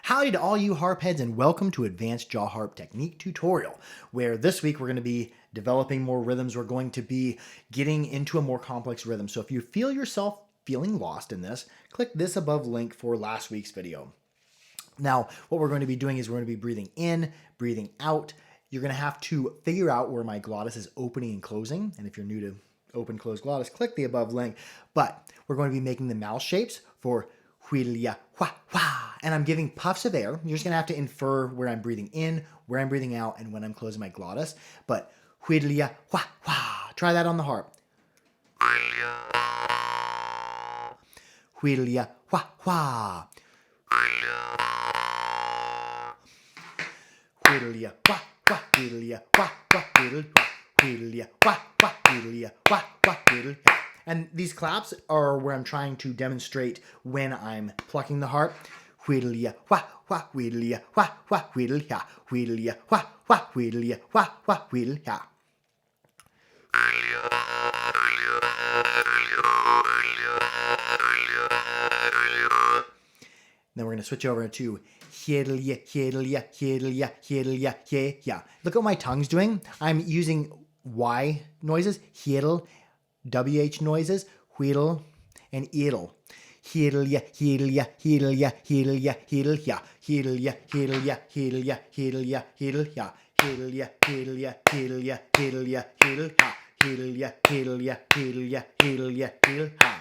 Howdy to all you harp heads and welcome to Advanced Jaw Harp Technique Tutorial, where this week we're going to be developing more rhythms. We're going to be getting into a more complex rhythm. So if you feel yourself feeling lost in this, click this above link for last week's video. Now, what we're going to be doing is we're going to be breathing in, breathing out. You're going to have to figure out where my glottis is opening and closing. And if you're new to open, close glottis, click the above link. But we're going to be making the mouth shapes for huilia, hua, hua. And I'm giving puffs of air. You're just going to have to infer where I'm breathing in, where I'm breathing out, and when I'm closing my glottis. But huilia, hua, hua. Try that on the harp. Huilia, hua, hua. Whittlia, wah, wah, whittlia, wah, wah, whittle, wah, whittlia, wah, wah, whittlia, wah, wah, whittle. And these claps are where I'm trying to demonstrate when I'm plucking the harp. Whittlia, wah, wah, whittlia, wah, wah, whittle, ya, whittlia, wah, wah, whittlia, wah, wah, whittle, ya. Then we're going to switch over to hiddlia, hiddlia, hiddlia, hiddlia, yeah. Look at what my tongue's doing. I'm using Y noises, hiddle, WH noises, whittle, and idle. Hiddlia, hiddlia, hiddlia, hiddlia, hiddlia, hiddlia, hiddlia, hiddlia, hiddlia, hiddlia, hiddlia, hiddlia, hiddlia, hiddlia, hiddlia, hiddlia, hiddlia, hiddlia, hiddlia, hiddlia.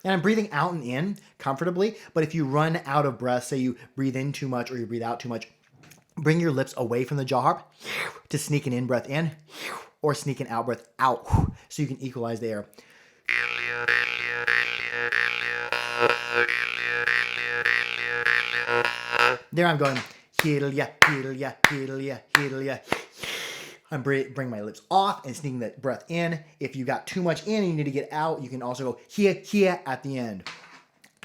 And I'm breathing out and in comfortably, but if you run out of breath, say you breathe in too much or you breathe out too much, bring your lips away from the jaw harp to sneak an in breath in or sneak an out breath out so you can equalize the air. There I'm going, hiddlia, hiddlia, hiddlia, hiddlia. I'm bring my lips off and sneaking that breath in. If you got too much in and you need to get out, you can also go here at the end.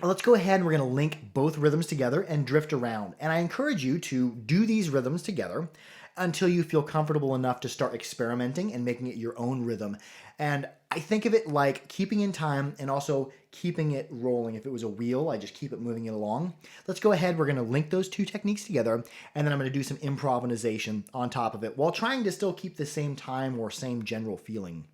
Let's go ahead and we're going to link both rhythms together and drift around. And I encourage you to do these rhythms together until you feel comfortable enough to start experimenting and making it your own rhythm. And I think of it like keeping in time and also keeping it rolling. If it was a wheel, I just keep it moving it along. Let's go ahead. We're going to link those two techniques together, and then I'm going to do some improvisation on top of it while trying to still keep the same time or same general feeling.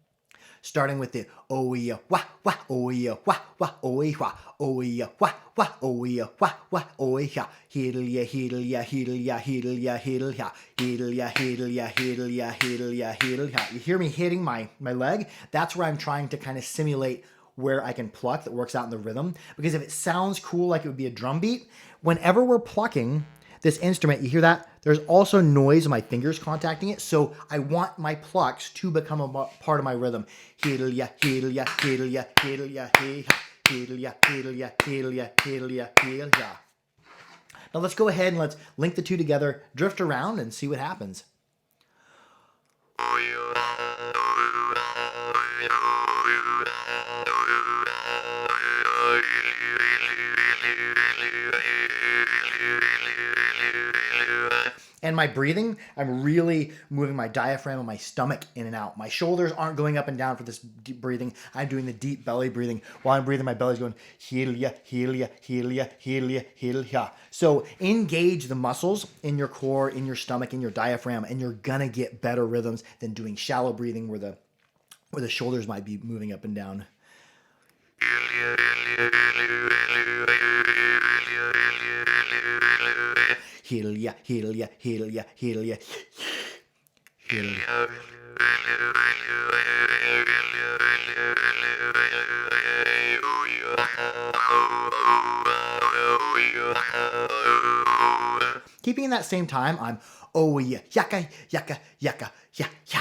Starting with the oh yeah, wah, wah, oh yeah, wah, wah, oh yeah, oh yeah, wah, wah, oh yeah, wah, wah, oh yeah, hiddlia, hiddlia, hiddlia, hiddlia, hiddlia, hiddlia, hiddlia, hiddlia, hiddlia, hiddlia. You hear me hitting my leg? That's where I'm trying to kind of simulate where I can pluck that works out in the rhythm. Because if it sounds cool like it would be a drum beat, whenever we're plucking this instrument, you hear that? There's also noise of my fingers contacting it, so I want my plucks to become a part of my rhythm. Hiddlia, hiddlia, hiddlia, hiddlia, hiddlia, hiddlia, hiddlia, hiddlia, hiddlia. Now let's go ahead and let's link the two together, drift around, and see what happens. And my breathing, I'm really moving my diaphragm and my stomach in and out. My shoulders aren't going up and down for this deep breathing. I'm doing the deep belly breathing. While I'm breathing, my belly's going hiddlia, hiddlia, hiddlia, hiddlia, hiddlia. So engage the muscles in your core, in your stomach, in your diaphragm, and you're gonna get better rhythms than doing shallow breathing where the shoulders might be moving up and down. Hiddlia, hiddlia, hiddlia, hiddlia, hiddlia. Keeping in that same time, I'm oh yeah, yaka, yaka, yaka, ya, ya.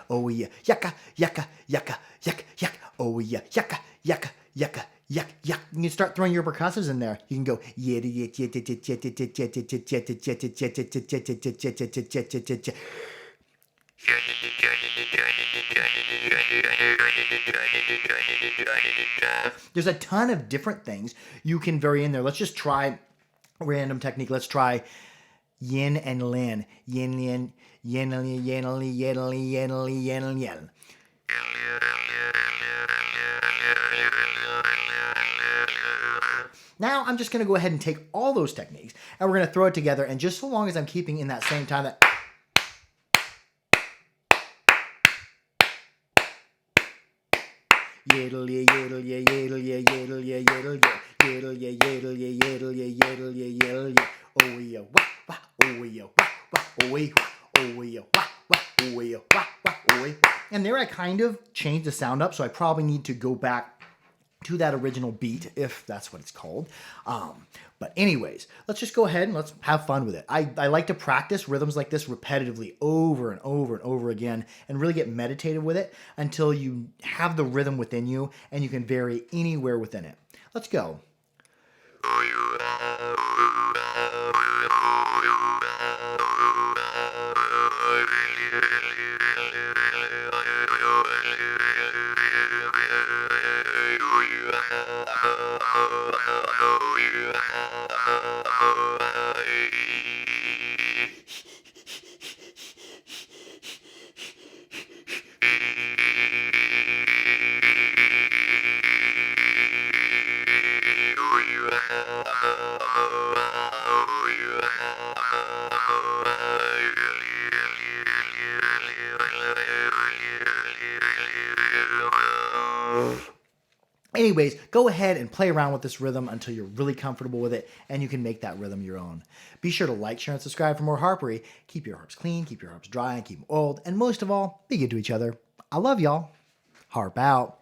Oh yeah, yaka, yaka, yaka, yaka, yaka. Oh yeah, yaka, yaka, yaka, yaka, yaka. You can start throwing your percussives in there. You can go There's a ton of different things you can vary in there. Let's just try a random technique. Let's try yin and lin. Yin, yin, yin, yin, yin, yin, yin, yin, yin, yin. Now I'm just going to go ahead and take all those techniques and we're going to throw it together, and just so long as I'm keeping in that same time that yodel yeah yodel yeah yodel yeah yodel yeah yodel yeah yodel yeah yodel yeah yodel yeah yodel yeah yodel yeah oh yeah wah wah oh yeah wah wah oh yeah oh yeah wah wah oh yeah wah wah oh yeah. And there I kind of changed the sound up, so I probably need to go back to that original beat, if that's what it's called. But anyways, let's just go ahead and let's have fun with it. I like to practice rhythms like this repetitively over and over and over again and really get meditative with it until you have the rhythm within you and you can vary anywhere within it. Let's go. Anyways, go ahead and play around with this rhythm until you're really comfortable with it and you can make that rhythm your own. Be sure to like, share, and subscribe for more harpery. Keep your harps clean, keep your harps dry, and keep them oiled. And most of all, be good to each other. I love y'all. Harp out.